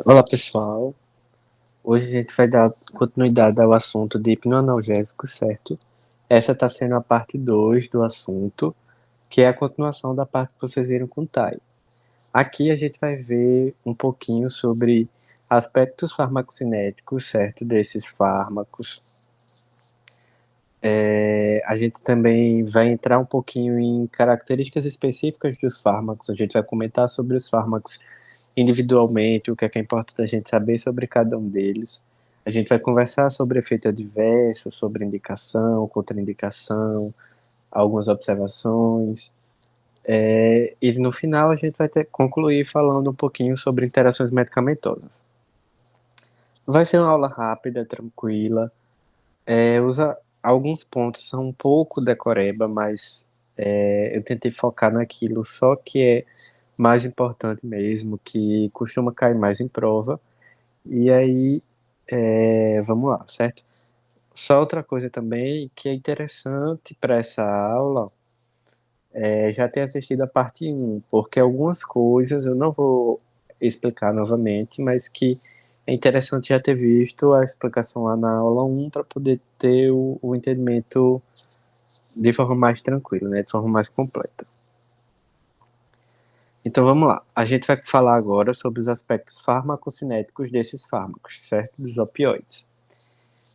Olá pessoal, hoje a gente vai dar continuidade ao assunto de hipnoanalgésico, certo? Essa está sendo a parte 2 do assunto, que é a continuação da parte que vocês viram com o Tai. Aqui a gente vai ver um pouquinho sobre aspectos farmacocinéticos, certo? Desses fármacos. A gente também vai entrar um pouquinho em características específicas dos fármacos, a gente vai comentar sobre os fármacos individualmente, o que é importante a gente saber sobre cada um deles. A gente vai conversar sobre efeito adverso, sobre indicação, contraindicação, algumas observações. E no final a gente vai concluir falando um pouquinho sobre interações medicamentosas. Vai ser uma aula rápida, tranquila. Alguns pontos são um pouco decoreba, mas eu tentei focar naquilo só que é mais importante mesmo, que costuma cair mais em prova. E aí, vamos lá, certo? Só outra coisa também que é interessante para essa aula é já ter assistido a parte 1, porque algumas coisas eu não vou explicar novamente, mas que é interessante já ter visto a explicação lá na aula 1 para poder ter o entendimento de forma mais tranquila, né? De forma mais completa. Então vamos lá. A gente vai falar agora sobre os aspectos farmacocinéticos desses fármacos, certo? Dos opioides.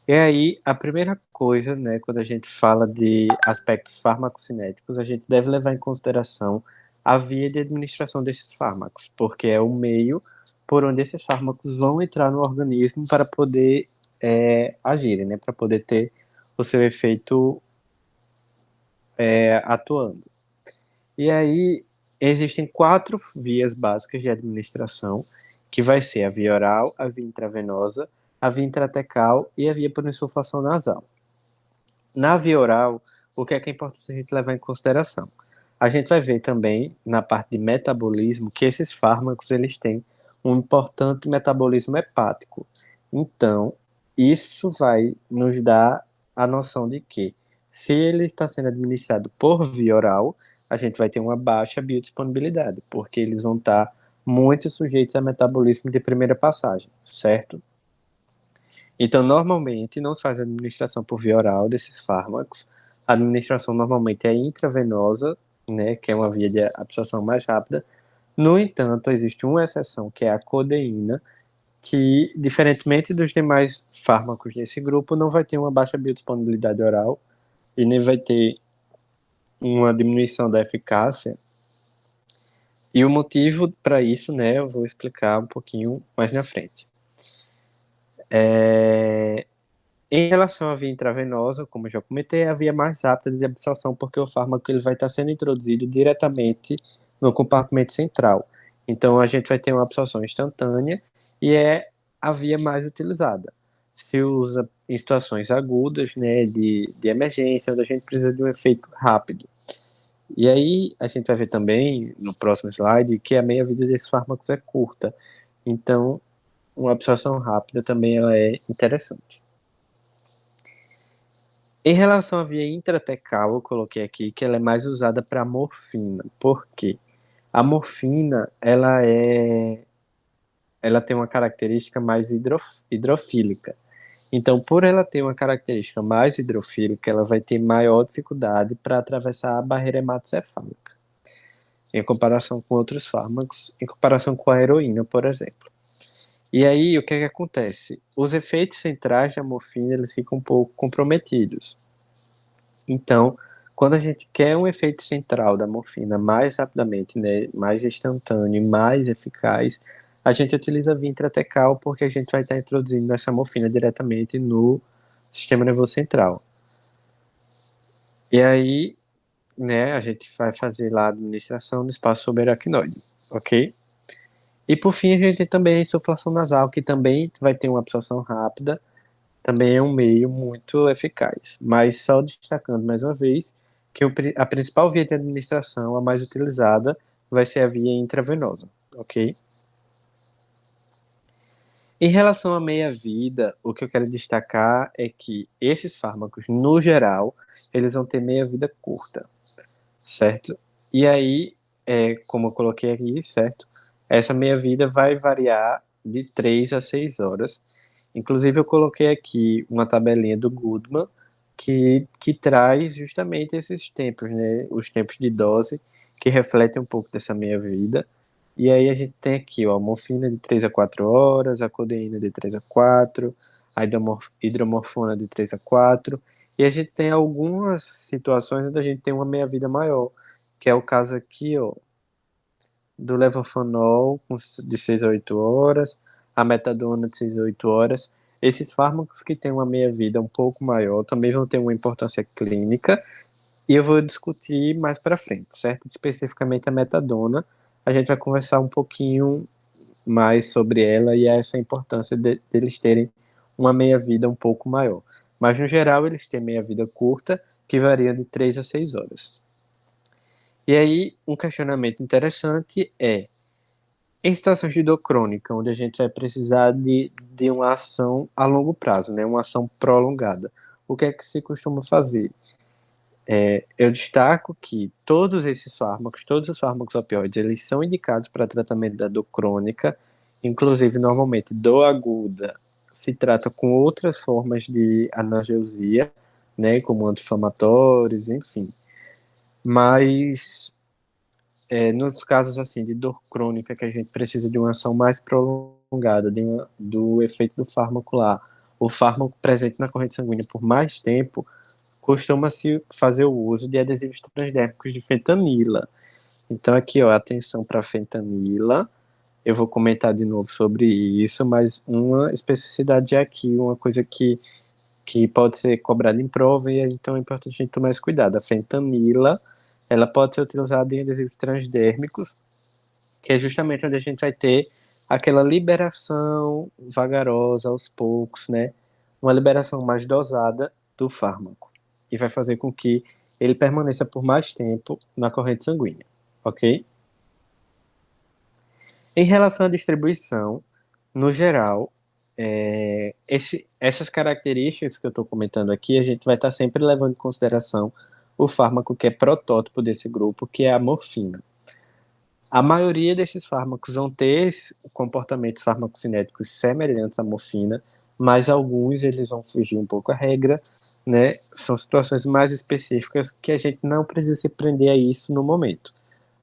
E aí, a primeira coisa, né, quando a gente fala de aspectos farmacocinéticos, a gente deve levar em consideração a via de administração desses fármacos, porque é o meio por onde esses fármacos vão entrar no organismo para poder agirem, né, para poder ter o seu efeito atuando. E aí, existem 4 vias básicas de administração, que vai ser a via oral, a via intravenosa, a via intratecal e a via por insuflação nasal. Na via oral, o que é importante a gente levar em consideração? A gente vai ver também, na parte de metabolismo, que esses fármacos eles têm um importante metabolismo hepático. Então, isso vai nos dar a noção de que, se ele está sendo administrado por via oral, a gente vai ter uma baixa biodisponibilidade, porque eles vão estar muito sujeitos a metabolismo de primeira passagem, certo? Então, normalmente, não se faz administração por via oral desses fármacos. A administração normalmente é intravenosa, né, que é uma via de absorção mais rápida. No entanto, existe uma exceção, que é a codeína, que, diferentemente dos demais fármacos desse grupo, não vai ter uma baixa biodisponibilidade oral e nem vai ter uma diminuição da eficácia. E o motivo para isso, né, eu vou explicar um pouquinho mais na frente. Em relação à via intravenosa, como eu já comentei, é a via mais rápida de absorção, porque o fármaco ele vai estar sendo introduzido diretamente no compartimento central. Então, a gente vai ter uma absorção instantânea e é a via mais utilizada. Se usa em situações agudas, né, de emergência, onde a gente precisa de um efeito rápido. E aí, a gente vai ver também, no próximo slide, que a meia-vida desses fármacos é curta. Então, uma absorção rápida também ela é interessante. Em relação à via intratecal, eu coloquei aqui que ela é mais usada para morfina. Por quê? A morfina, ela tem uma característica mais hidrofílica. Então, por ela ter uma característica mais hidrofílica, ela vai ter maior dificuldade para atravessar a barreira hematocefálica, em comparação com outros fármacos, em comparação com a heroína, por exemplo. E aí, o que é que acontece? Os efeitos centrais da morfina, eles ficam um pouco comprometidos. Então, quando a gente quer um efeito central da morfina mais rapidamente, né, mais instantâneo, mais eficaz, a gente utiliza a via intratecal porque a gente vai estar introduzindo essa morfina diretamente no sistema nervoso central. E aí, né, a gente vai fazer lá a administração no espaço subaracnoide, ok? E por fim, a gente tem também a insuflação nasal, que também vai ter uma absorção rápida, também é um meio muito eficaz. Mas só destacando mais uma vez que a principal via de administração, a mais utilizada, vai ser a via intravenosa, ok? Em relação à meia-vida, o que eu quero destacar é que esses fármacos, no geral, eles vão ter meia-vida curta, certo? E aí, como eu coloquei aqui, certo? Essa meia-vida vai variar de 3 a 6 horas. Inclusive, eu coloquei aqui uma tabelinha do Goodman que traz justamente esses tempos, né? Os tempos de dose que refletem um pouco dessa meia-vida. E aí a gente tem aqui, ó, a morfina de 3 a 4 horas, a codeína de 3 a 4, a hidromorfona de 3 a 4, e a gente tem algumas situações onde a gente tem uma meia-vida maior, que é o caso aqui, ó, do levofanol de 6 a 8 horas, a metadona de 6 a 8 horas. Esses fármacos que têm uma meia-vida um pouco maior também vão ter uma importância clínica, e eu vou discutir mais para frente, certo? Especificamente a metadona, a gente vai conversar um pouquinho mais sobre ela e essa importância deles terem uma meia-vida um pouco maior. Mas, no geral, eles têm meia-vida curta, que varia de 3 a 6 horas. E aí, um questionamento interessante é, em situações de dor crônica, onde a gente vai precisar de uma ação a longo prazo, né, uma ação prolongada, o que é que se costuma fazer? Eu destaco que todos esses fármacos, todos os fármacos opioides, eles são indicados para tratamento da dor crônica, inclusive, normalmente, dor aguda se trata com outras formas de analgesia, né, como anti-inflamatórios, enfim. Mas, nos casos, assim, de dor crônica, que a gente precisa de uma ação mais prolongada, do efeito do fármaco lá, o fármaco presente na corrente sanguínea por mais tempo, costuma-se fazer o uso de adesivos transdérmicos de fentanila. Então, aqui, ó, atenção para fentanila. Eu vou comentar de novo sobre isso, mas uma especificidade é aqui, uma coisa que pode ser cobrada em prova, e então é importante a gente tomar esse cuidado. A fentanila, ela pode ser utilizada em adesivos transdérmicos, que é justamente onde a gente vai ter aquela liberação vagarosa, aos poucos, né? Uma liberação mais dosada do fármaco. E vai fazer com que ele permaneça por mais tempo na corrente sanguínea, ok? Em relação à distribuição, no geral, essas características que eu estou comentando aqui, a gente vai estar sempre levando em consideração o fármaco que é protótipo desse grupo, que é a morfina. A maioria desses fármacos vão ter comportamentos farmacocinéticos semelhantes à morfina, mas alguns eles vão fugir um pouco à regra, né? São situações mais específicas que a gente não precisa se prender a isso no momento.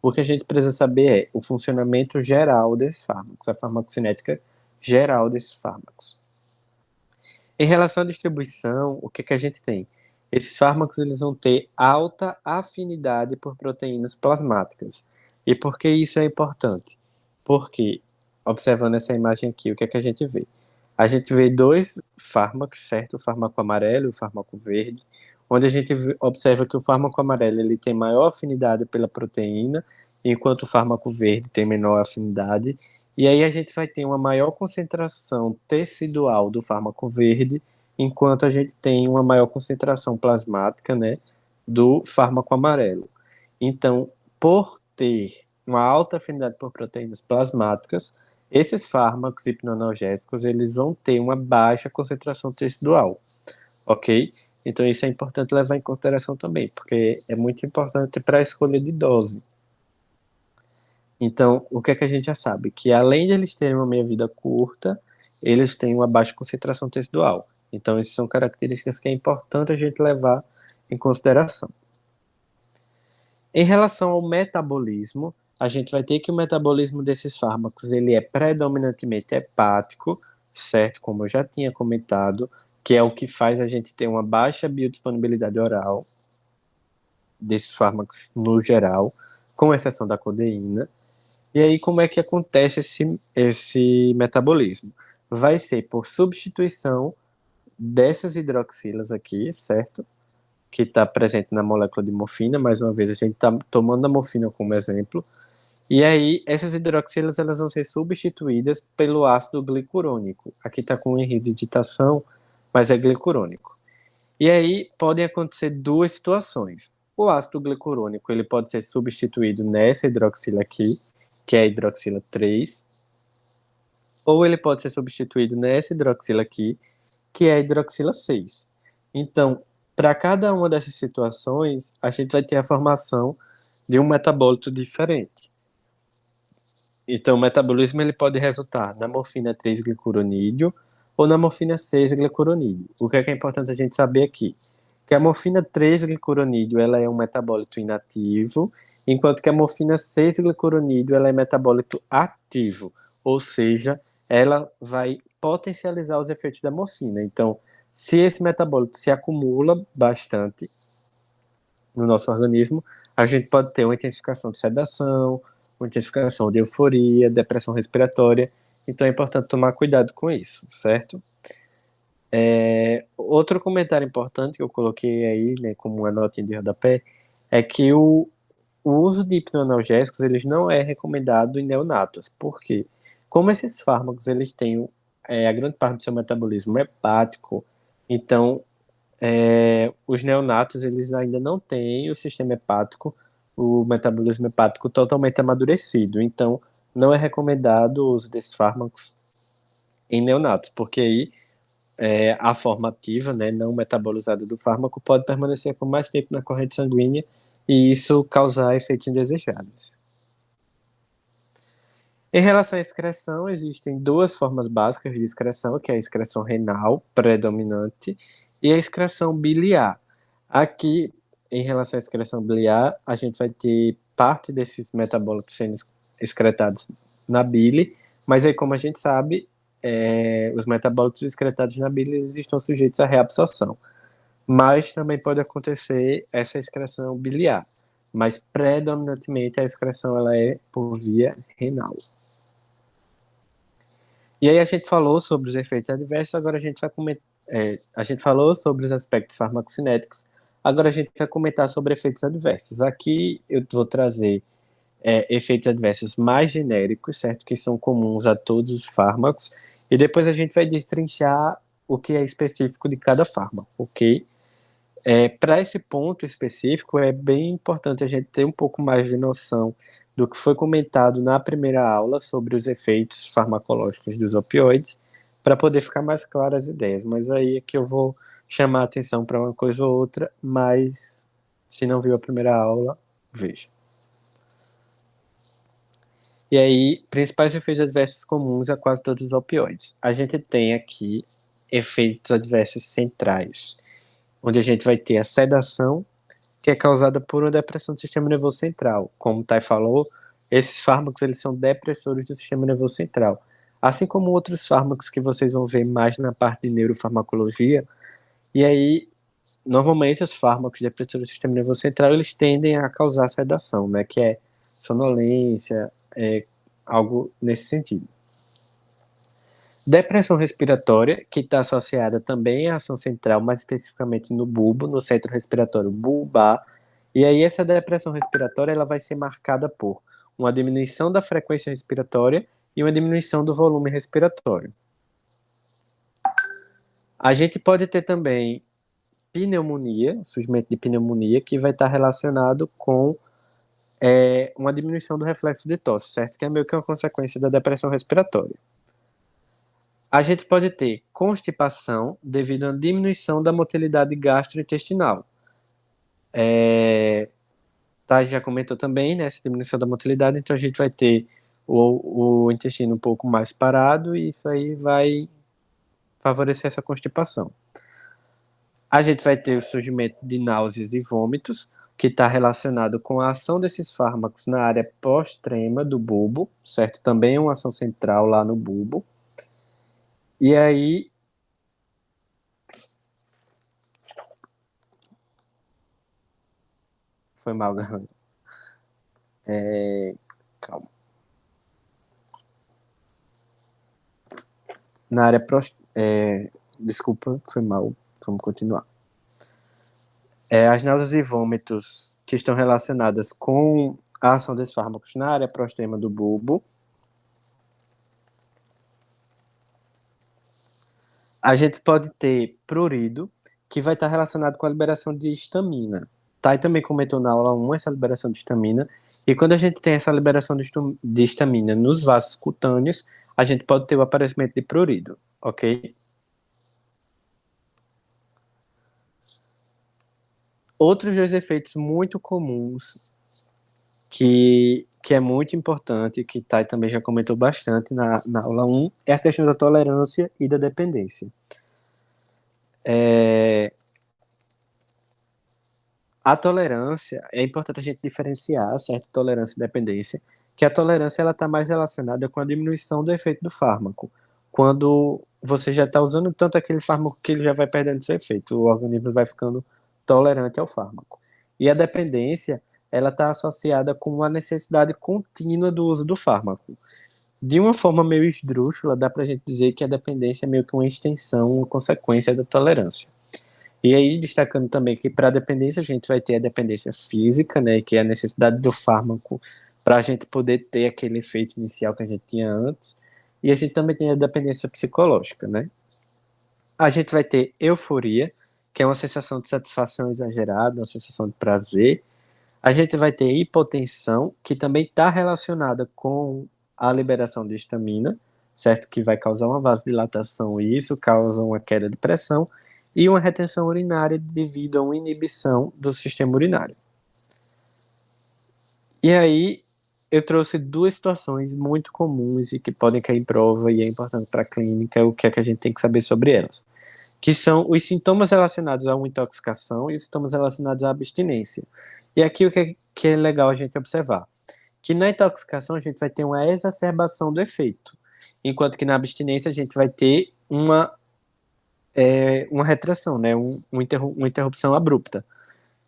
O que a gente precisa saber é o funcionamento geral desses fármacos, a farmacocinética geral desses fármacos. Em relação à distribuição, o que, que a gente tem? Esses fármacos eles vão ter alta afinidade por proteínas plasmáticas. E por que isso é importante? Porque, observando essa imagem aqui, o que é que a gente vê? A gente vê dois fármacos, certo? O fármaco amarelo e o fármaco verde, onde a gente observa que o fármaco amarelo ele tem maior afinidade pela proteína, enquanto o fármaco verde tem menor afinidade. E aí a gente vai ter uma maior concentração tecidual do fármaco verde, enquanto a gente tem uma maior concentração plasmática, né, do fármaco amarelo. Então, por ter uma alta afinidade por proteínas plasmáticas, esses fármacos hipnoanalgésicos, eles vão ter uma baixa concentração tecidual, ok? Então, isso é importante levar em consideração também, porque é muito importante para a escolha de dose. Então, o que é que a gente já sabe? Que além de eles terem uma meia-vida curta, eles têm uma baixa concentração tecidual. Então, essas são características que é importante a gente levar em consideração. Em relação ao metabolismo, a gente vai ter que o metabolismo desses fármacos ele é predominantemente hepático, certo? Como eu já tinha comentado, que é o que faz a gente ter uma baixa biodisponibilidade oral desses fármacos no geral, com exceção da codeína. E aí, como é que acontece esse metabolismo? Vai ser por substituição dessas hidroxilas aqui, certo? Que está presente na molécula de morfina. Mais uma vez, a gente está tomando a morfina como exemplo. E aí, essas hidroxilas elas vão ser substituídas pelo ácido glicurônico. Aqui está com erro de digitação, mas é glicurônico. E aí, podem acontecer duas situações. O ácido glicurônico ele pode ser substituído nessa hidroxila aqui, que é a hidroxila 3, ou ele pode ser substituído nessa hidroxila aqui, que é a hidroxila 6. Então, para cada uma dessas situações, a gente vai ter a formação de um metabólito diferente. Então, o metabolismo ele pode resultar na morfina 3-glicuronídeo ou na morfina 6-glicuronídeo. O que é importante a gente saber aqui? Que a morfina 3-glicuronídeo ela é um metabólito inativo, enquanto que a morfina 6-glicuronídeo ela é metabólito ativo, ou seja, ela vai potencializar os efeitos da morfina. Então, se esse metabólito se acumula bastante no nosso organismo, a gente pode ter uma intensificação de sedação, uma intensificação de euforia, depressão respiratória. Então é importante tomar cuidado com isso, certo? Outro comentário importante que eu coloquei aí, né, como uma notinha de rodapé, é que o uso de hipnoanalgésicos eles não é recomendado em neonatos. Por quê? Como esses fármacos eles têm a grande parte do seu metabolismo hepático, então os neonatos eles ainda não têm o sistema hepático, o metabolismo hepático totalmente amadurecido. Então, não é recomendado o uso desses fármacos em neonatos, porque aí a forma ativa, né, não metabolizada do fármaco, pode permanecer por mais tempo na corrente sanguínea e isso causar efeitos indesejados. Em relação à excreção, existem duas formas básicas de excreção, que é a excreção renal predominante e a excreção biliar. Aqui, em relação à excreção biliar, a gente vai ter parte desses metabólitos sendo excretados na bile, mas aí, como a gente sabe, os metabólitos excretados na bile eles estão sujeitos à reabsorção. Mas também pode acontecer essa excreção biliar, mas predominantemente a excreção ela é por via renal. E aí a gente falou sobre os efeitos adversos, agora a gente vai comentar. A gente falou sobre os aspectos farmacocinéticos, agora a gente vai comentar sobre efeitos adversos. Aqui eu vou trazer efeitos adversos mais genéricos, certo? Que são comuns a todos os fármacos, e depois a gente vai destrinchar o que é específico de cada fármaco, ok? Para esse ponto específico, é bem importante a gente ter um pouco mais de noção do que foi comentado na primeira aula sobre os efeitos farmacológicos dos opioides, para poder ficar mais claras as ideias. Mas aí é que eu vou chamar a atenção para uma coisa ou outra, mas se não viu a primeira aula, veja. E aí, principais efeitos adversos comuns a quase todos os opioides. A gente tem aqui efeitos adversos centrais, onde a gente vai ter a sedação, que é causada por uma depressão do sistema nervoso central. Como o Thay falou, esses fármacos eles são depressores do sistema nervoso central. Assim como outros fármacos que vocês vão ver mais na parte de neurofarmacologia. E aí, normalmente, os fármacos depressores do sistema nervoso central eles tendem a causar sedação, né? Que é sonolência, algo nesse sentido. Depressão respiratória, que está associada também à ação central, mais especificamente no bulbo, no centro respiratório bulbar. E aí essa depressão respiratória ela vai ser marcada por uma diminuição da frequência respiratória e uma diminuição do volume respiratório. A gente pode ter também pneumonia, surgimento de pneumonia, que vai estar relacionado com uma diminuição do reflexo de tosse, certo? Que é meio que uma consequência da depressão respiratória. A gente pode ter constipação devido à diminuição da motilidade gastrointestinal. Tá, já comentou também, né, essa diminuição da motilidade, então a gente vai ter o intestino um pouco mais parado e isso aí vai favorecer essa constipação. A gente vai ter o surgimento de náuseas e vômitos, que está relacionado com a ação desses fármacos na área pós-trema do bulbo, certo? Também é uma ação central lá no bulbo. E aí, foi mal, galera. Calma. Na área desculpa, foi mal. Vamos continuar. As náuseas e vômitos que estão relacionadas com a ação desses fármacos na área próxima do bulbo. A gente pode ter prurido, que vai estar relacionado com a liberação de histamina. Thay também comentou na aula 1 essa liberação de histamina. E quando a gente tem essa liberação de histamina nos vasos cutâneos, a gente pode ter o aparecimento de prurido, ok? Outros dois efeitos muito comuns que é muito importante, que Thay também já comentou bastante na aula 1, é a questão da tolerância e da dependência. A tolerância, é importante a gente diferenciar certa tolerância e dependência, que a tolerância ela está mais relacionada com a diminuição do efeito do fármaco. Quando você já está usando tanto aquele fármaco que ele já vai perdendo seu efeito, o organismo vai ficando tolerante ao fármaco. E a dependência, ela está associada com a necessidade contínua do uso do fármaco. De uma forma meio esdrúxula, dá para a gente dizer que a dependência é meio que uma extensão, uma consequência da tolerância. E aí, destacando também que para a dependência, a gente vai ter a dependência física, né, que é a necessidade do fármaco para a gente poder ter aquele efeito inicial que a gente tinha antes. E a gente também tem a dependência psicológica, né? A gente vai ter euforia, que é uma sensação de satisfação exagerada, uma sensação de prazer. A gente vai ter hipotensão, que também está relacionada com a liberação de histamina, certo? Que vai causar uma vasodilatação e isso causa uma queda de pressão e uma retenção urinária devido a uma inibição do sistema urinário. E aí, eu trouxe duas situações muito comuns e que podem cair em prova e é importante para a clínica, o que é que a gente tem que saber sobre elas, que são os sintomas relacionados a uma intoxicação e os sintomas relacionados à abstinência. E aqui o que é legal a gente observar, que na intoxicação a gente vai ter uma exacerbação do efeito, enquanto que na abstinência a gente vai ter uma retração, né? Uma interrupção abrupta.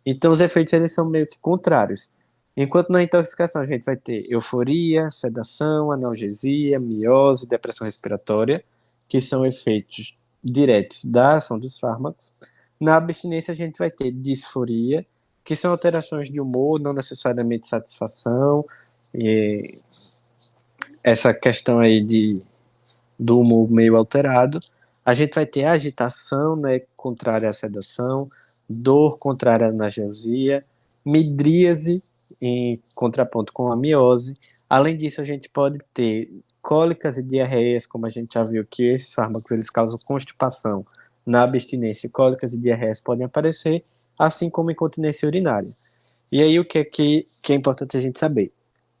Então os efeitos eles são meio que contrários. Enquanto na intoxicação a gente vai ter euforia, sedação, analgesia, miose, depressão respiratória, que são efeitos diretos da ação dos fármacos. Na abstinência a gente vai ter disforia, que são alterações de humor, não necessariamente satisfação, e essa questão aí do humor meio alterado. A gente vai ter agitação, né, contrária à sedação, dor contrária à analgesia, midríase em contraponto com a miose. Além disso, a gente pode ter cólicas e diarreias, como a gente já viu que esses fármacos eles causam constipação. Na abstinência, cólicas e diarreias podem aparecer, assim como incontinência urinária. E aí o que é importante a gente saber?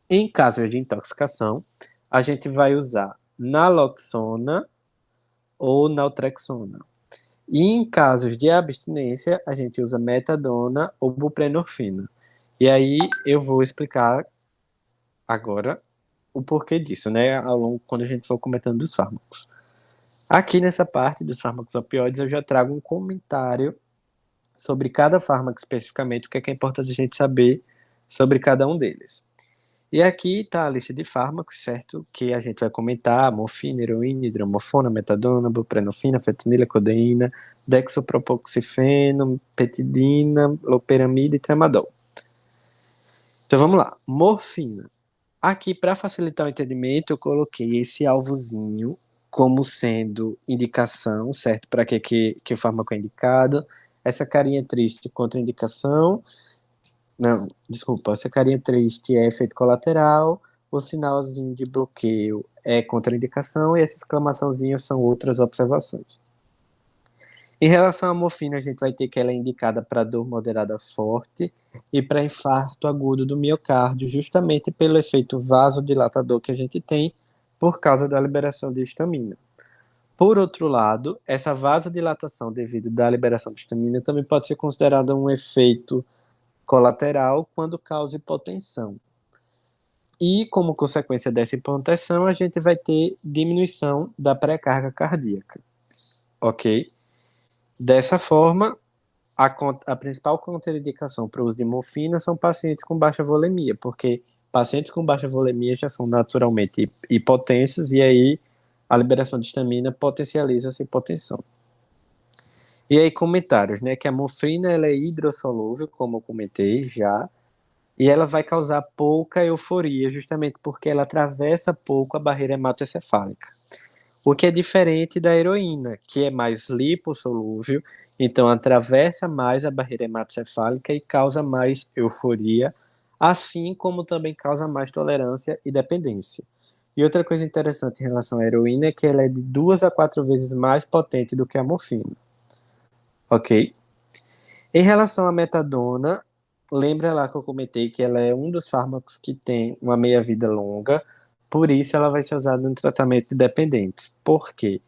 Em casos de intoxicação, a gente vai usar naloxona ou naltrexona. E em casos de abstinência, a gente usa metadona ou buprenorfina. E aí eu vou explicar agora o porquê disso, né, ao longo quando a gente for comentando dos fármacos. Aqui nessa parte dos fármacos opioides eu já trago um comentário sobre cada fármaco especificamente, o que é importante a gente saber sobre cada um deles. E aqui está a lista de fármacos, certo? Que a gente vai comentar: morfina, heroína, hidromorfona, metadona, buprenorfina, fentanila, codeína, dextropropoxifeno, petidina, loperamida e tramadol. Então vamos lá. Morfina. Aqui, para facilitar o entendimento, eu coloquei esse alvozinho como sendo indicação, certo? Para que o fármaco é indicado. Essa carinha triste, contraindicação. Não, desculpa, essa carinha triste é efeito colateral, o sinalzinho de bloqueio é contraindicação e essa exclamaçãozinha são outras observações. Em relação à morfina, a gente vai ter que ela é indicada para dor moderada forte e para infarto agudo do miocárdio, justamente pelo efeito vasodilatador que a gente tem por causa da liberação de histamina. Por outro lado, essa vasodilatação devido da liberação de histamina também pode ser considerada um efeito colateral quando causa hipotensão. E, como consequência dessa hipotensão, a gente vai ter diminuição da pré-carga cardíaca. Ok? Dessa forma, a principal contraindicação para o uso de morfina são pacientes com baixa volemia, porque pacientes com baixa volemia já são naturalmente hipotensos e aí a liberação de histamina potencializa essa hipotensão. E aí, comentários, né? Que a morfina ela é hidrossolúvel, como eu comentei já, e ela vai causar pouca euforia, justamente porque ela atravessa pouco a barreira hematoencefálica. O que é diferente da heroína, que é mais lipossolúvel, então atravessa mais a barreira hematoencefálica e causa mais euforia, assim como também causa mais tolerância e dependência. E outra coisa interessante em relação à heroína é que ela é de 2 a 4 vezes mais potente do que a morfina. Ok? Em relação à metadona, lembra lá que eu comentei que ela é um dos fármacos que tem uma meia-vida longa, por isso ela vai ser usada no tratamento de dependentes. Por quê?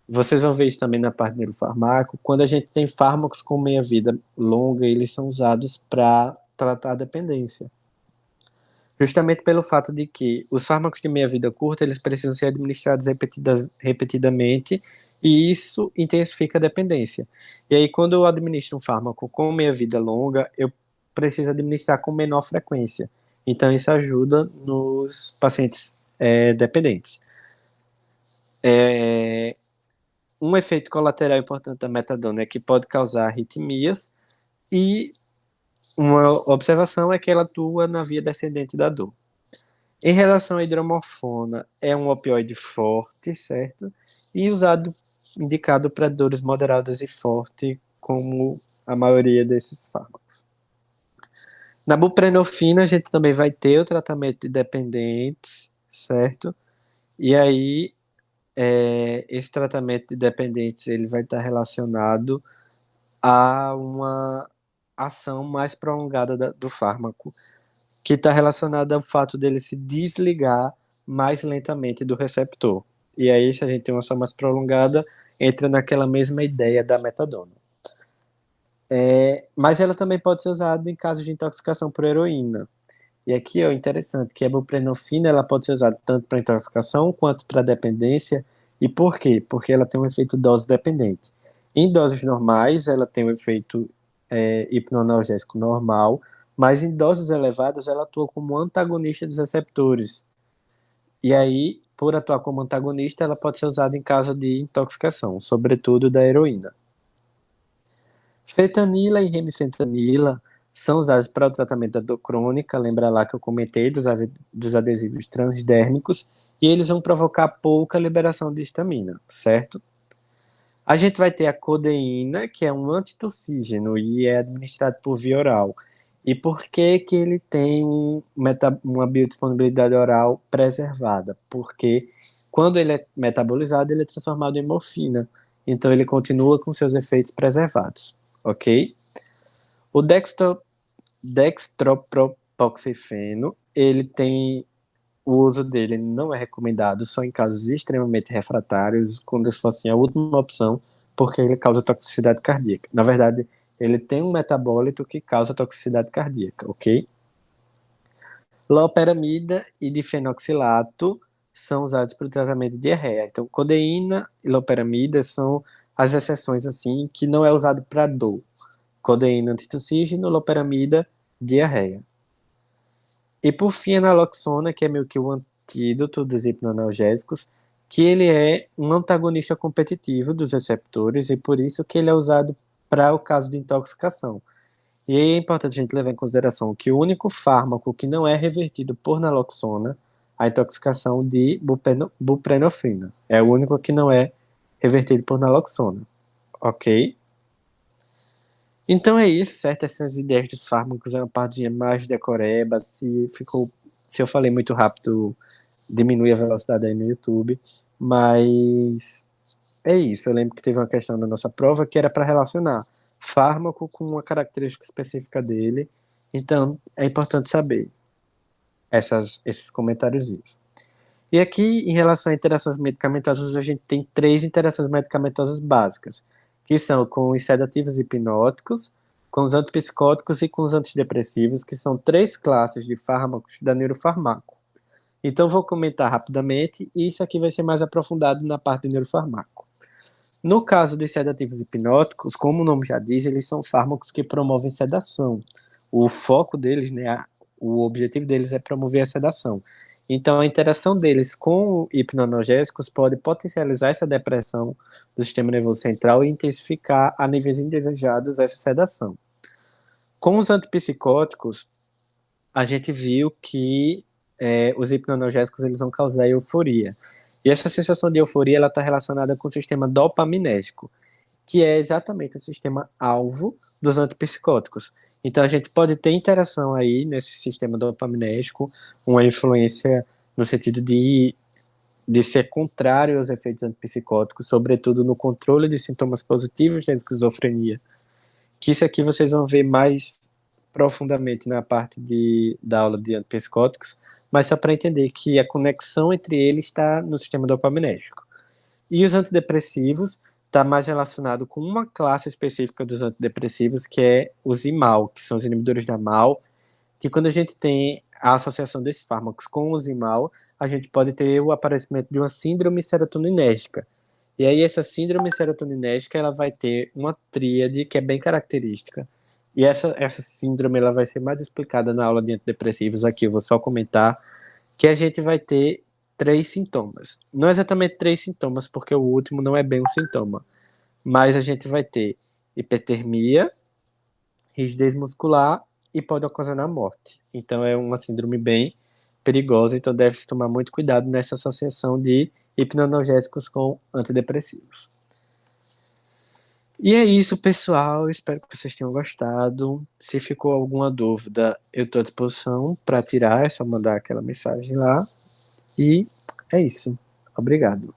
Vocês vão ver isso também na parte do neurofarmaco. Quando a gente tem fármacos com meia-vida longa, eles são usados para tratar a dependência. Justamente pelo fato de que os fármacos de meia-vida curta, eles precisam ser administrados repetidamente, e isso intensifica a dependência. E aí, quando eu administro um fármaco com meia-vida longa, eu preciso administrar com menor frequência. Então, isso ajuda nos pacientes dependentes. Um efeito colateral importante da metadona é que pode causar arritmias, e uma observação é que ela atua na via descendente da dor. Em relação à hidromorfona, é um opioide forte, certo? E indicado para dores moderadas e fortes, como a maioria desses fármacos. Na buprenorfina, a gente também vai ter o tratamento de dependentes, certo? E aí, esse tratamento de dependentes ele vai estar relacionado a uma ação mais prolongada do fármaco, que está relacionada ao fato dele se desligar mais lentamente do receptor. E aí, se a gente tem uma ação mais prolongada, entra naquela mesma ideia da metadona. Mas ela também pode ser usada em casos de intoxicação por heroína. E aqui é interessante que a buprenorfina ela pode ser usada tanto para intoxicação quanto para dependência. E por quê? Porque ela tem um efeito dose dependente. Em doses normais, ela tem um efeito hipnoanalgésico normal, mas em doses elevadas ela atua como antagonista dos receptores. E aí, por atuar como antagonista, ela pode ser usada em caso de intoxicação, sobretudo da heroína. Fentanila e remifentanila são usados para o tratamento da dor crônica. Lembra lá que eu comentei dos adesivos transdérmicos, e eles vão provocar pouca liberação de histamina, certo? A gente vai ter a codeína, que é um antitussígeno e é administrado por via oral. E por que que ele tem uma biodisponibilidade oral preservada? Porque quando ele é metabolizado, ele é transformado em morfina. Então ele continua com seus efeitos preservados, ok? O dextropropoxifeno, ele tem o uso dele não é recomendado só em casos extremamente refratários, quando se for assim a última opção, porque ele causa toxicidade cardíaca. Na verdade, ele tem um metabólito que causa toxicidade cardíaca, ok? Loperamida e difenoxilato são usados para o tratamento de diarreia. Então, codeína e loperamida são as exceções assim que não é usado para dor. Codeína antitussígeno, loperamida, diarreia. E por fim, a naloxona, que é meio que o antídoto dos hipnoanalgésicos, que ele é um antagonista competitivo dos receptores e por isso que ele é usado para o caso de intoxicação. E aí é importante a gente levar em consideração que o único fármaco que não é revertido por naloxona, a intoxicação de buprenorfina. É o único que não é revertido por naloxona. Ok? Então é isso, certo? Essas ideias dos fármacos é uma parte mais decoreba. Se eu falei muito rápido, diminui a velocidade aí no YouTube. Mas é isso. Eu lembro que teve uma questão da nossa prova que era para relacionar fármaco com uma característica específica dele. Então é importante saber esses comentários. E aqui, em relação a interações medicamentosas, a gente tem 3 interações medicamentosas básicas, que são com os sedativos hipnóticos, com os antipsicóticos e com os antidepressivos, que são 3 classes de fármacos da neurofarmaco. Então, vou comentar rapidamente, e isso aqui vai ser mais aprofundado na parte do neurofarmaco. No caso dos sedativos hipnóticos, como o nome já diz, eles são fármacos que promovem sedação. O foco deles, né, o objetivo deles é promover a sedação. Então, a interação deles com hipnoanalgésicos pode potencializar essa depressão do sistema nervoso central e intensificar a níveis indesejados essa sedação. Com os antipsicóticos, a gente viu que os hipnoanalgésicos eles vão causar euforia. E essa sensação de euforia ela está relacionada com o sistema dopaminérgico, que é exatamente o sistema alvo dos antipsicóticos. Então a gente pode ter interação aí nesse sistema dopaminérgico, uma influência no sentido de ser contrário aos efeitos antipsicóticos, sobretudo no controle de sintomas positivos da esquizofrenia. Que isso aqui vocês vão ver mais profundamente na parte da aula de antipsicóticos, mas só para entender que a conexão entre eles está no sistema dopaminérgico. E os antidepressivos está mais relacionado com uma classe específica dos antidepressivos, que é os IMAL, que são os inibidores da MAL, que quando a gente tem a associação desses fármacos com os IMAL, a gente pode ter o aparecimento de uma síndrome serotoninérgica. E aí essa síndrome serotoninérgica, ela vai ter uma tríade que é bem característica. E essa síndrome ela vai ser mais explicada na aula de antidepressivos. Aqui eu vou só comentar que a gente vai ter 3 sintomas. Não exatamente 3 sintomas, porque o último não é bem um sintoma. Mas a gente vai ter hipertermia, rigidez muscular e pode ocasionar morte. Então é uma síndrome bem perigosa, então deve-se tomar muito cuidado nessa associação de hipnoanalgésicos com antidepressivos. E é isso, pessoal. Espero que vocês tenham gostado. Se ficou alguma dúvida, eu estou à disposição para tirar. É só mandar aquela mensagem lá. E é isso. Obrigado.